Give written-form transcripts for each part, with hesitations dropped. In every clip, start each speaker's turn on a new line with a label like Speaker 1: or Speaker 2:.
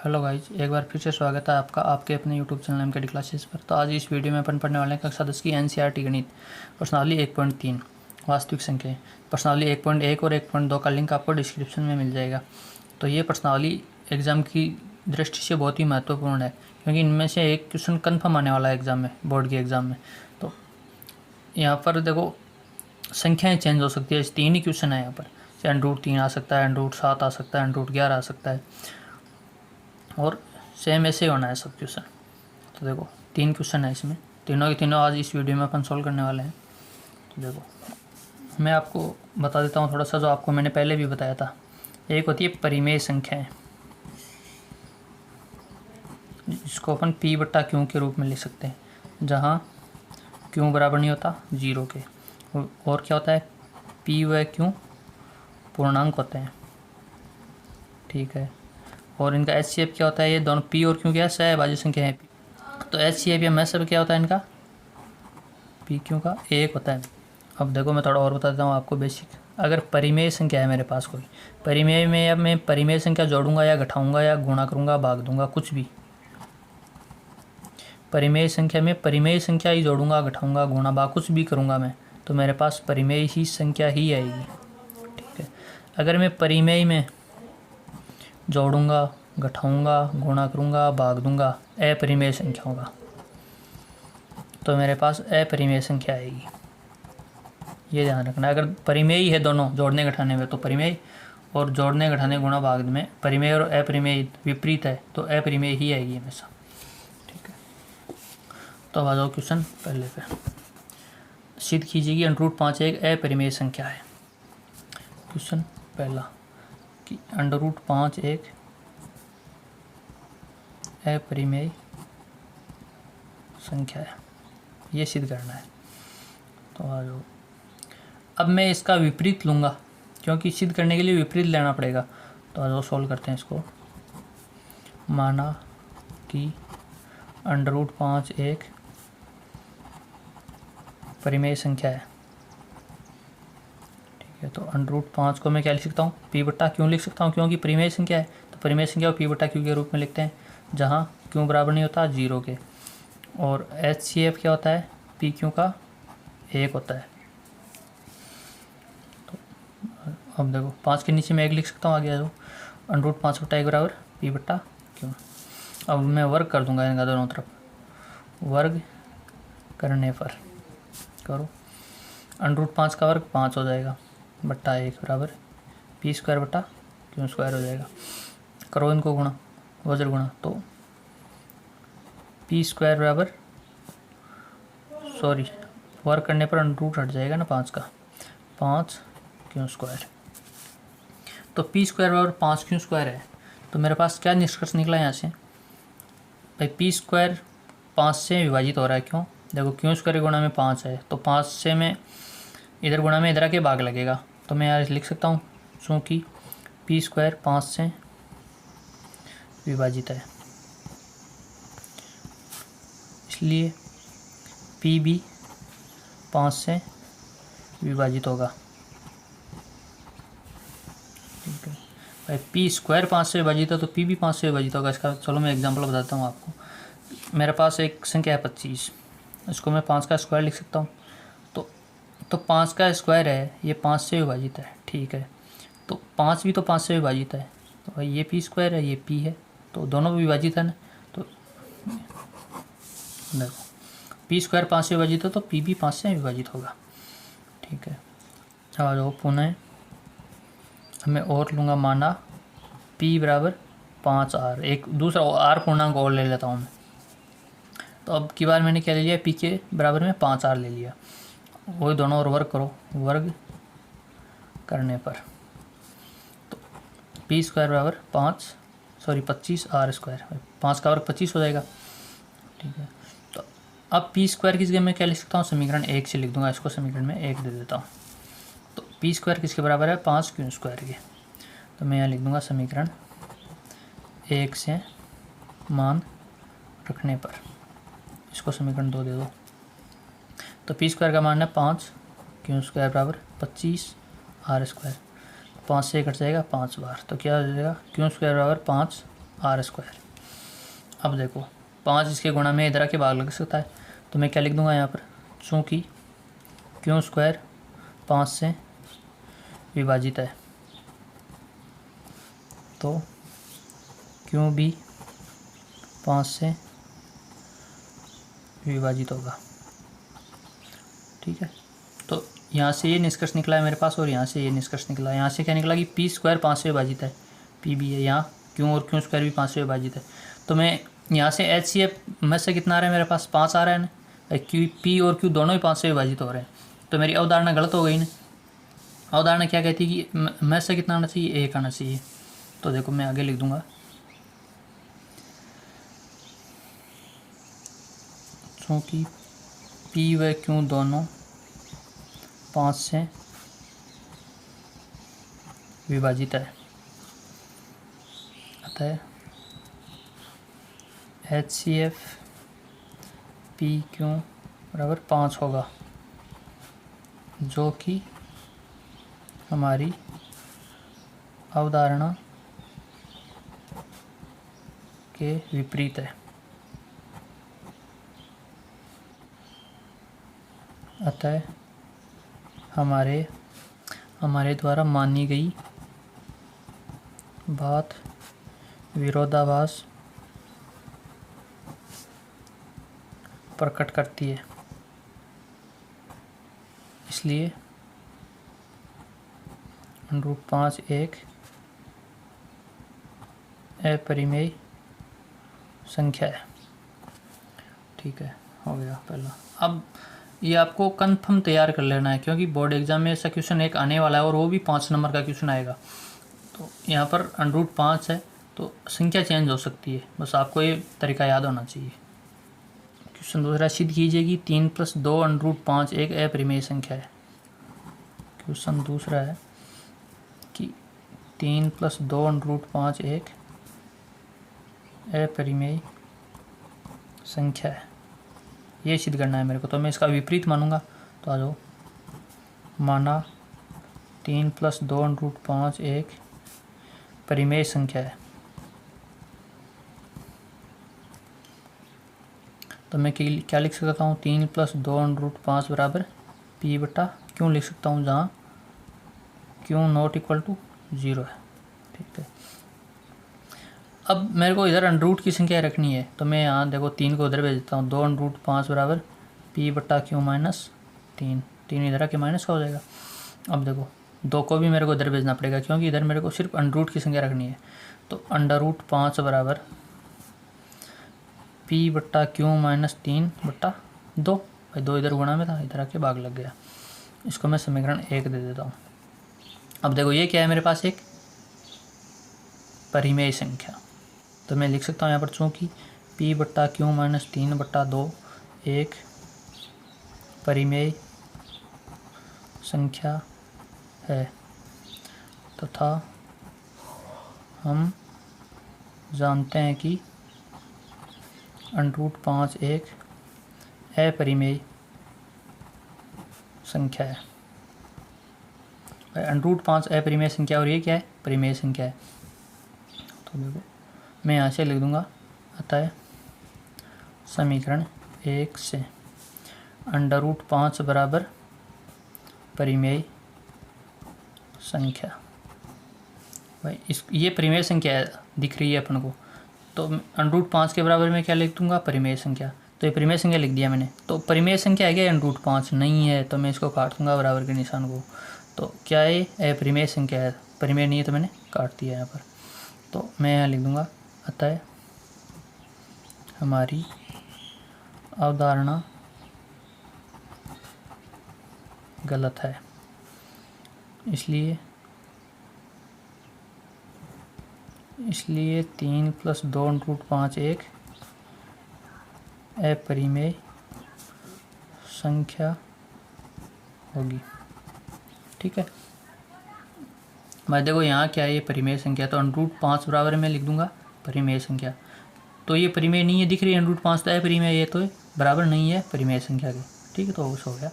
Speaker 1: Hello guys, एक बार फिर से स्वागत है आपका आपके अपने यूट्यूब चैनल एमकेडी क्लासेस पर। तो आज इस वीडियो में अपन पढ़ने वाले हैं कक्षा 10 की एनसीईआरटी गणित प्रश्नावली 1.3 वास्तविक संख्याएं। प्रश्नावली 1.1 और 1.2 का लिंक आपको डिस्क्रिप्शन में मिल जाएगा। तो ये प्रश्नावली एग्ज़ाम की दृष्टि से बहुत ही महत्वपूर्ण है, क्योंकि इनमें से एक क्वेश्चन कन्फर्म आने वाला है एग्ज़ाम में, बोर्ड के एग्ज़ाम में। तो यहाँ पर देखो, संख्याएँ चेंज हो सकती है। 3 ही क्वेश्चन है यहाँ पर, √3 आ सकता है, √7 आ सकता है, √11 आ सकता है, और सेम ऐसे होना है सब क्वेश्चन। तो देखो 3 क्वेश्चन है इसमें, तीनों के तीनों आज इस वीडियो में अपन सॉल्व करने वाले हैं। तो देखो मैं आपको बता देता हूँ थोड़ा सा, जो आपको मैंने पहले भी बताया था। एक होती है परिमेय संख्याएं, जिसको अपन P/Q के रूप में लिख सकते हैं, जहाँ Q बराबर नहीं होता 0 के। और क्या होता है, P व Q पूर्णांक होते हैं, ठीक है। और इनका HCF क्या होता है, ये दोनों P और Q क्या सहभाज्य संख्या है। तो HCF या मैसब क्या होता है इनका, PQ का 1 होता है। अब देखो मैं थोड़ा और बता देता हूँ आपको बेसिक। अगर परिमेय संख्या है मेरे पास कोई, परिमेय में अब मैं परिमेय संख्या जोड़ूंगा या घटाऊंगा या गुणा करूंगा, भाग दूंगा, कुछ भी। परिमेय संख्या में परिमेय संख्या ही जोड़ूंगा, घटाऊंगा, गुणा, भाग कुछ भी करूंगा मैं, तो मेरे पास परिमेय ही संख्या ही आएगी, ठीक है। अगर मैं परिमेय में जोड़ूंगा, घटाऊंगा, गुणा करूंगा, भाग दूंगा अपरिमेय संख्या होगा, तो मेरे पास अपरिमेय संख्या आएगी। ये ध्यान रखना। अगर परिमेय ही है दोनों, जोड़ने घटाने में, तो परिमेय, और जोड़ने घटाने गुणा भाग में परिमेय और अपरिमेय विपरीत है, तो अपरिमेय ही आएगी हमेशा, ठीक है। तो अब आ जाओ क्वेश्चन पहले पे। सिद्ध कीजिए कि √5 एक अपरिमेय संख्या है। क्वेश्चन पहला कि √5 एक अपरिमेय संख्या है, ये सिद्ध करना है। तो आ जाओ, अब मैं इसका विपरीत लूँगा, क्योंकि सिद्ध करने के लिए विपरीत लेना पड़ेगा। तो आ जाओ सॉल्व करते हैं इसको। माना कि √5 एक परिमेय संख्या है, ठीक है। तो √5 को मैं क्या लिख सकता हूँ, P/Q लिख सकता हूँ, क्योंकि परिमेय संख्या है। तो परिमेय संख्या को P/Q के रूप में लिखते हैं, जहाँ Q बराबर नहीं होता 0 के। और HCF क्या होता है, PQ का 1 होता है। तो अब देखो 5 के नीचे मैं 1 लिख सकता हूँ, आगे आ जाओ। √5/1 बराबर P/Q। अब मैं वर्ग कर दूंगा इनका दोनों तरफ, वर्ग करने पर करो, √5 का वर्ग 5 हो जाएगा, बट्टा 1 बराबर P²/Q² हो जाएगा। करो इनको गुणा, वज्र गुणा, तो P² बराबर, सॉरी, वर्ग करने पर √ हट जाएगा ना 5 का, 5Q²। तो P² बराबर 5Q² है। तो मेरे पास क्या निष्कर्ष निकला यहाँ से, भाई P² 5 से विभाजित हो रहा है। क्यों, देखो Q² गुणा में 5 है, तो 5 से में इधर गुणा में इधर आके भाग लगेगा। तो मैं यार लिख सकता हूँ, चूँकि P² 5 से विभाजित है, इसलिए P भी 5 से विभाजित होगा, ठीक है भाई। P² 5 से विभाजित है, तो P भी 5 से विभाजित होगा। इसका चलो मैं एग्जांपल बताता हूँ आपको। मेरे पास एक संख्या है 25, इसको मैं 5 का स्क्वायर लिख सकता हूँ। तो 5 का स्क्वायर है, ये 5 से विभाजित है, ठीक है। तो 5 भी तो 5 से विभाजित है, तो भाई ये P² है, ये P है, तो दोनों विभाजित है ना। तो देखो P² 5 से विभाजित है, तो P भी 5 से विभाजित होगा, ठीक है। आ जाओ पुनः, मैं और लूँगा, माना P बराबर 5R, एक दूसरा R पूर्णांक और ले लेता हूँ मैं। तो अब की बार मैंने क्या ले लिया, P के बराबर में 5R ले लिया, वही दोनों और वर्ग करो, वर्ग करने पर तो P² बराबर 25R², 5 का वर्ग 25 हो जाएगा, ठीक है। तो अब P² की जगह मैं क्या लिख सकता हूँ, समीकरण 1 से लिख दूंगा, इसको समीकरण में 1 दे देता हूँ। तो P² किसके बराबर है, 5Q² के। तो मैं यहाँ लिख दूंगा समीकरण 1 से मान रखने पर, इसको समीकरण 2 दे दो। तो P² का मान है 5Q² बराबर 25R²। 5 से कट जाएगा 5 बार, तो क्या हो जाएगा, Q² बराबर 5 आर स्क्वायर। अब देखो 5 इसके गुणा में इधर आके भाग लग सकता है, तो मैं क्या लिख दूंगा यहाँ पर, चूँकि क्यू स्क्वायर 5 से विभाजित है तो क्यू भी 5 से विभाजित होगा। ठीक है, तो यहाँ से ये निष्कर्ष निकला है मेरे पास, और यहाँ से ये निष्कर्ष निकला है। यहाँ से क्या निकला कि पी स्क्वायर 5 से विभाजित है, पी भी है, यहाँ क्यू और क्यू स्क्वायर भी 5 से विभाजित है। तो मैं यहाँ से एच सी एफ में से कितना आ रहा है मेरे पास, 5 आ रहा है ना, क्यू पी और क्यू दोनों ही 5 से विभाजित हो रहे हैं, तो मेरी अवधारणा गलत हो गई ना। अवधारणा क्या कहती है कि में से कितना आना चाहिए, 1 आना चाहिए। तो देखो मैं आगे लिख दूंगा, चूँकि पी व क्यू दोनों 5 से विभाजित है, अतः H C F P Q बराबर 5 होगा, जो कि हमारी अवधारणा के विपरीत है। अतः हमारे द्वारा मानी गई बात विरोधाभास प्रकट करती है, इसलिए √5 एक अपरिमेय संख्या है। ठीक है, हो गया पहला। अब ये आपको कन्फर्म तैयार कर लेना है, क्योंकि बोर्ड एग्जाम में ऐसा क्वेश्चन एक आने वाला है और वो भी 5 नंबर का क्वेश्चन आएगा। तो यहाँ पर √5 है तो संख्या चेंज हो सकती है, बस आपको ये तरीका याद होना चाहिए। क्वेश्चन दूसरा, सिद्ध कीजिए कि 3 + 2 √5 एक अपरिमेय संख्या है। क्वेश्चन दूसरा है कि 3 + 2 √5 एक अपरिमेय संख्या है, ये सिद्ध करना है मेरे को। तो मैं इसका विपरीत मानूंगा, तो आ जाओ, माना 3 + 2 √5 एक परिमेय संख्या है, तो मैं क्या लिख सकता हूँ, 3 + 2 √5 बराबर पी बटा क्यों लिख सकता हूँ, जहाँ क्यों नॉट इक्वल टू 0 है। ठीक है, अब मेरे को इधर अंडरूट की संख्या रखनी है, तो मैं यहाँ देखो 3 को उधर भेज देता हूँ, 2 √5 बराबर पी बटा क्यू -3, 3 इधर आके माइनस का हो जाएगा। अब देखो 2 को भी मेरे को इधर भेजना पड़ेगा, क्योंकि इधर मेरे को सिर्फ अंडरूट की संख्या रखनी है। तो √5 बराबर पी बटा क्यू -3 बटा 2, भाई 2 इधर गुणा में था, इधर आके भाग लग गया। इसको मैं समीकरण 1 दे देता हूँ। अब देखो ये क्या है मेरे पास, एक परिमेय संख्या, तो मैं लिख सकता हूँ यहाँ पर, चूँकि पी बटा क्यू -3 बटा 2 एक परिमेय संख्या है तथा हम जानते हैं कि √5 एक अपरिमेय संख्या है। √5 अपरिमेय संख्या और ये क्या है, परिमेय संख्या है। तो देखो मैं यहाँ से लिख दूंगा, अतः समीकरण 1 से √5 बराबर परिमेय संख्या, भाई ये परिमेय संख्या दिख रही है अपन को, तो √5 के बराबर में क्या लिख दूंगा, परिमेय संख्या। तो ये परिमेय संख्या लिख दिया मैंने। तो परिमेय संख्या है क्या, √5 नहीं है, तो मैं इसको काट दूंगा बराबर के निशान को। तो क्या है, अपरिमेय संख्या है, परिमेय नहीं है, तो मैंने काट दिया यहाँ पर। तो मैं यहाँ लिख दूंगा, अतः हमारी अवधारणा गलत है, इसलिए 3 + 2 √5 एक अपरिमेय संख्या होगी। ठीक है, मैं देखो यहाँ क्या है, ये परिमेय संख्या, तो √5 बराबर में लिख दूंगा परिमेय संख्या। तो ये परिमेय नहीं है, दिख रही है √5, तो अपरिमेय है, तो बराबर नहीं है परिमेय संख्या के। ठीक है, तो उस हो गया।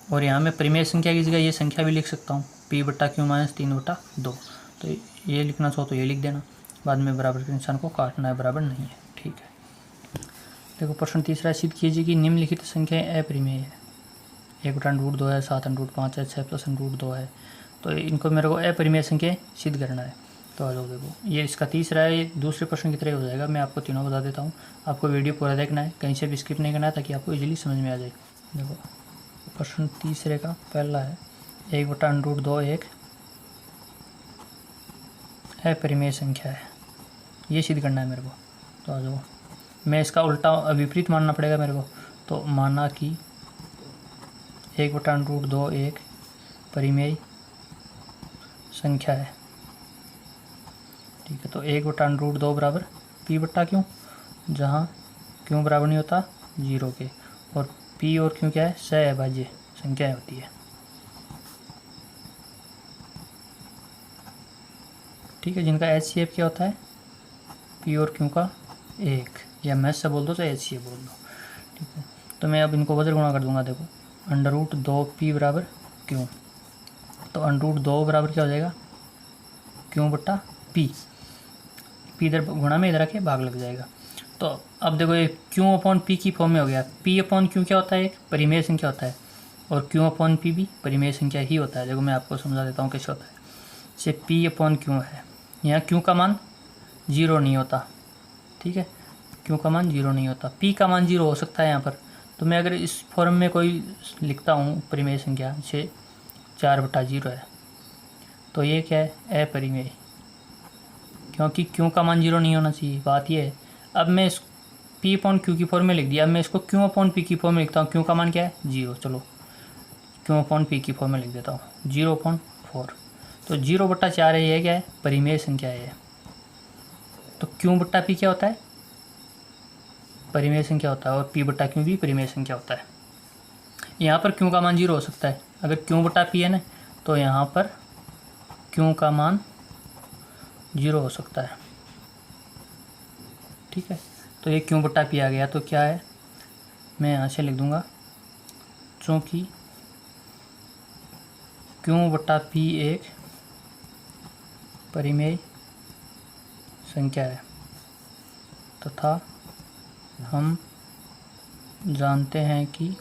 Speaker 1: और यहाँ मैं परिमेय संख्या की जगह ये संख्या भी लिख सकता हूँ, पी बटा क्यू -3 बटा 2, तो ये लिखना चाहो तो ये लिख देना। बाद में बराबर के निशान को काटना है, बराबर नहीं है। ठीक है, देखो प्रश्न तीसरा, सिद्ध कीजिए कि निम्नलिखित संख्याएं अपरिमेय है। 1/√2 है, 7/5 है, 6+√2 है। तो इनको मेरे को अपरिमेय संख्या सिद्ध करना है। तो आ जाओ, देखो ये इसका तीसरा है, ये दूसरे प्रश्न की तरह हो जाएगा। मैं आपको तीनों बता देता हूँ, आपको वीडियो पूरा देखना है, कहीं से भी स्किप नहीं करना है, ताकि आपको इजीली समझ में आ जाए। देखो प्रश्न तीसरे का पहला है, 1/√2 एक अपरिमेय संख्या है, ये सिद्ध करना है मेरे को। तो आ जाओ, मैं इसका उल्टा विपरीत मानना पड़ेगा मेरे को। तो माना कि 1/√2 एक परिमेय संख्या है। ठीक है, तो 1/√2 बराबर पी बट्टा क्यों, जहाँ क्यों बराबर नहीं होता 0 के, और पी और क्यों क्या है, सहअभाज्य संख्या होती है। ठीक है, जिनका HCF क्या होता है, पी और क्यों का 1, या मैथ से बोल दो तो HCF बोल दो। ठीक है, तो मैं अब इनको वज्र गुणा कर दूंगा। देखो √2p बराबर क्यों, तो √2 बराबर क्या हो जाएगा, क्यों बट्टा पी, पी इधर गुणा में इधर आके भाग लग जाएगा। तो अब देखो ये क्यों अपॉन पी की फॉर्म में हो गया। पी अपॉन क्यों क्या होता है, एक परिमेय संख्या होता है, और क्यों अपॉन पी भी परिमेय संख्या ही होता है। देखो मैं आपको समझा देता हूँ कैसे होता है। जैसे पी अपॉन क्यों है, यहाँ क्यों का मान 0 नहीं होता। ठीक है, क्यों का मान 0 नहीं होता, पी का मान 0 हो सकता है यहाँ पर। तो मैं अगर इस फॉर्म में कोई लिखता हूँ परिमेय संख्या, जैसे 4/0 है, तो ये क्या है, अपरिमेय, क्योंकि क्यों का मान 0 नहीं होना चाहिए। बात ये है, अब मैं इस पी अपॉन क्यू की फॉर्म में लिख दिया, अब मैं इसको क्यों अपॉन पी की फॉर्म में लिखता हूँ। क्यों का मान क्या है 0, चलो क्यों अपॉन पी की फॉर्म में लिख देता हूँ, 0/4। तो 0/4 है, ये क्या है, परिमेय संख्या है। तो क्यों बट्टा पी क्या होता है, परिमेय संख्या होता है, और पी बट्टा क्यों भी परिमेय संख्या होता है। यहाँ पर क्यों का मान 0 हो सकता है, अगर क्यों बट्टा पी है ना, तो यहाँ पर क्यों का मान 0 हो सकता है। ठीक है, तो ये क्यों बट्टा पी आ गया, तो क्या है, मैं यहाँ से लिख दूंगा, चूँकि क्यों बट्टा पी एक परिमेय संख्या है, तथा हम जानते हैं कि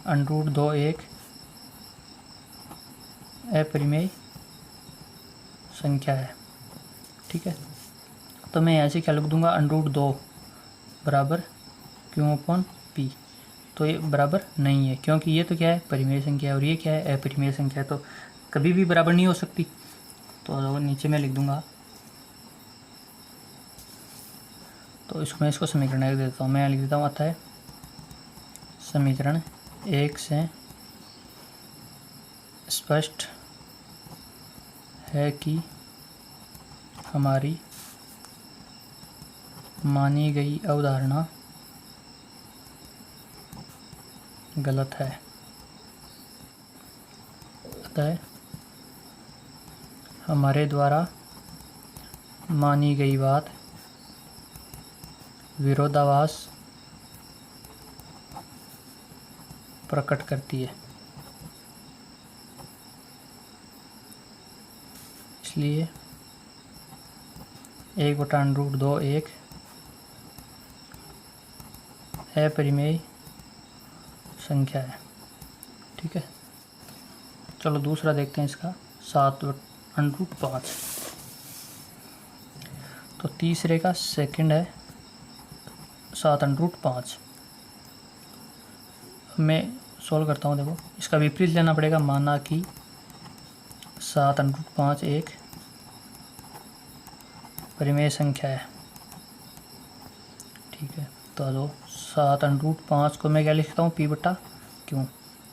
Speaker 1: √2 एक अपरिमेय संख्या है। ठीक है, तो मैं यहाँ से क्या लिख दूंगा, √2 बराबर क्यों अपॉन पी। तो ये बराबर नहीं है, क्योंकि ये तो क्या है, परिमेय संख्या है, और ये क्या है, अपरिमेय संख्या है, तो कभी भी बराबर नहीं हो सकती। तो नीचे मैं लिख दूंगा, तो इसको मैं समीकरण 1 देता हूँ। मैं लिख देता हूँ, आता है समीकरण 1 से स्पष्ट है कि हमारी मानी गई अवधारणा गलत है। अतः हमारे द्वारा मानी गई बात विरोधाभास प्रकट करती है। इसलिए 1/√2 एक अपरिमेय संख्या है। ठीक है, चलो दूसरा देखते हैं इसका, 7/5। तो तीसरे का सेकंड है 7/5। मैं सोल्व करता हूँ। देखो इसका विपरीत लेना पड़ेगा। माना कि 7/5 एक परिमेय संख्या है। ठीक है, तो 7/5 को मैं क्या लिखता हूँ, पी बट्टा क्यों।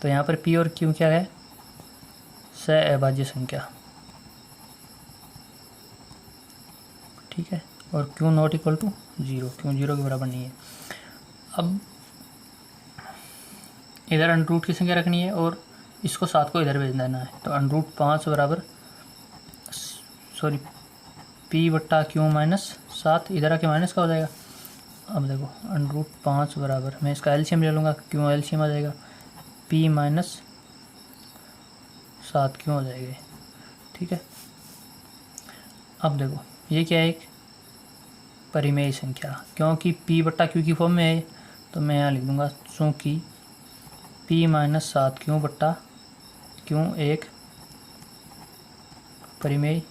Speaker 1: तो यहाँ पर पी और क्यों क्या है, सहअभाज्य संख्या। ठीक है, और क्यों नॉट इक्वल टू 0, क्यों 0 के बराबर नहीं है। अब इधर √2 की संख्या रखनी है, और इसको 7 को इधर भेज देना है। तो √5 बराबर पी बट्टा क्यों -7, इधर आके माइनस का हो जाएगा। अब देखो √5 बराबर, मैं इसका एलसीएम ले लूँगा, क्यों एलसीएम आ जाएगा, पी -7 क्यों हो जाएगा। ठीक है, अब देखो ये क्या है, एक परिमेय संख्या, क्योंकि p बट्टा q की फॉर्म में है तो मैं यहाँ लिख दूंगा चूँकि p माइनस 7q बट्टा q एक परिमेय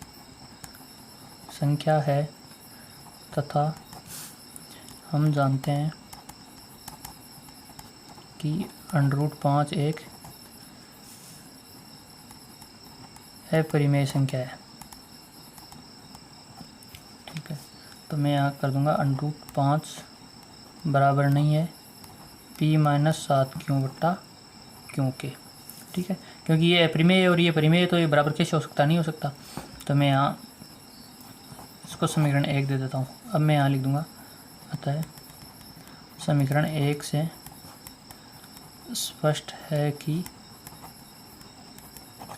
Speaker 1: संख्या है तथा हम जानते हैं कि √5 एक अपरिमेय संख्या है। ठीक है, तो मैं यहाँ कर दूंगा √5 बराबर नहीं है p माइनस 7q बट्टा q के। ठीक है, क्योंकि ये अपरिमेय और ये परिमेय तो ये बराबर कैसे हो सकता, नहीं हो सकता। तो मैं यहाँ इसको समीकरण 1 दे देता हूँ। अब मैं यहाँ लिख दूंगा अतः समीकरण 1 से स्पष्ट है कि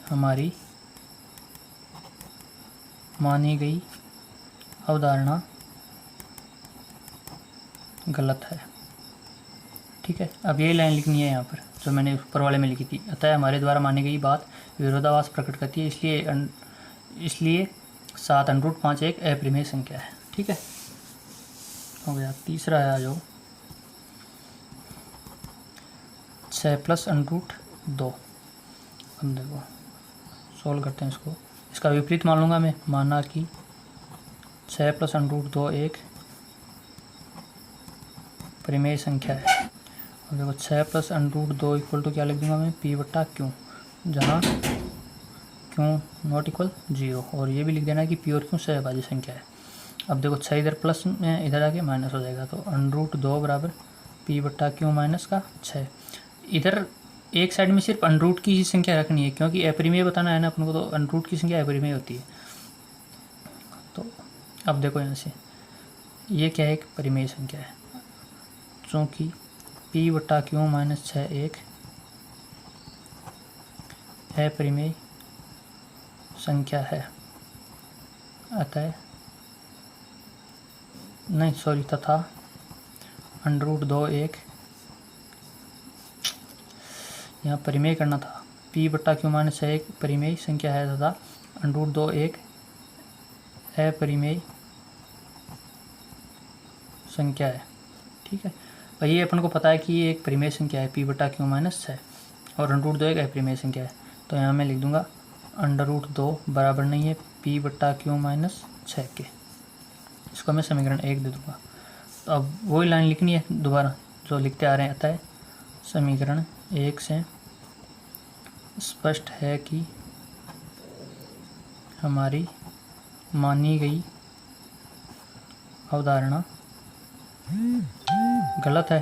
Speaker 1: हमारी मानी गई अवधारणा गलत है। ठीक है, अब ये लाइन लिखनी है यहाँ पर जो मैंने ऊपर वाले में लिखी थी। अतः हमारे द्वारा मानी गई बात विरोधाभास प्रकट करती है, इसलिए 7 √5 एक अपरिमेय संख्या है। ठीक है, हो गया। तीसरा है जो 6 + √2। अब देखो सोल्व करते हैं इसको। इसका विपरीत मान लूँगा मैं, माना कि 6 + √2 एक परिमेय संख्या है। अब देखो 6 + √2 इक्वल टू क्या लिख दूंगा मैं, p बट्टा q, जहाँ q नॉट इक्वल 0, और ये भी लिख देना कि p और q सहभाज्य संख्या है। अब देखो 6 इधर प्लस में इधर आके माइनस हो जाएगा, तो √2 बराबर p बट्टा q माइनस का 6। इधर एक साइड में सिर्फ √ की ही संख्या रखनी है, क्योंकि अपरिमेय बताना है ना अपन को, तो √ की संख्या अपरिमेय होती है। तो अब देखो यहाँ से ये क्या है, एक परिमेय संख्या है, चूँकि p बट्टा q माइनस 6 एक अपरिमेय संख्या है। अतः नहीं सॉरी तथा √2 एक, यहाँ परिमेय करना था, p बट्टा q माइनस 6 एक परिमेय संख्या है तथा √2 एक अपरिमेय संख्या है। ठीक है, और ये अपन को पता है कि ये एक परिमेय संख्या है p बट्टा q माइनस 6, और √2 एक अपरिमेय संख्या है। तो यहाँ मैं लिख दूंगा √2 बराबर नहीं है p बट्टा q माइनस 6 के। इसको मैं समीकरण 1 दे दूंगा। तो अब वही लाइन लिखनी है दोबारा जो लिखते आ रहे हैं। अतः समीकरण 1 से स्पष्ट है कि हमारी मानी गई अवधारणा गलत है।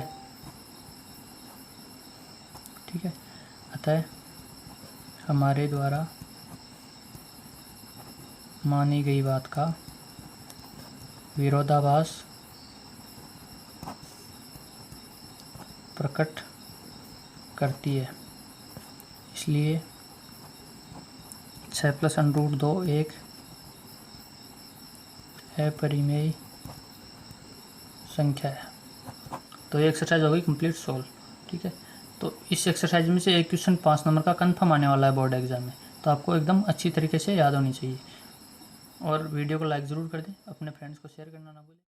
Speaker 1: ठीक है, अतः हमारे द्वारा मानी गई बात का विरोधाभास प्रकट करती है, इसलिए 6 + √2 एक अपरिमेय संख्या है। तो ये एक्सरसाइज हो गई कंप्लीट सोल्व। ठीक है, तो इस एक्सरसाइज में से एक क्वेश्चन 5 नंबर का कंफर्म आने वाला है बोर्ड एग्जाम में, तो आपको एकदम अच्छी तरीके से याद होनी चाहिए। और वीडियो को लाइक ज़रूर कर दें, अपने फ्रेंड्स को शेयर करना ना भूलें।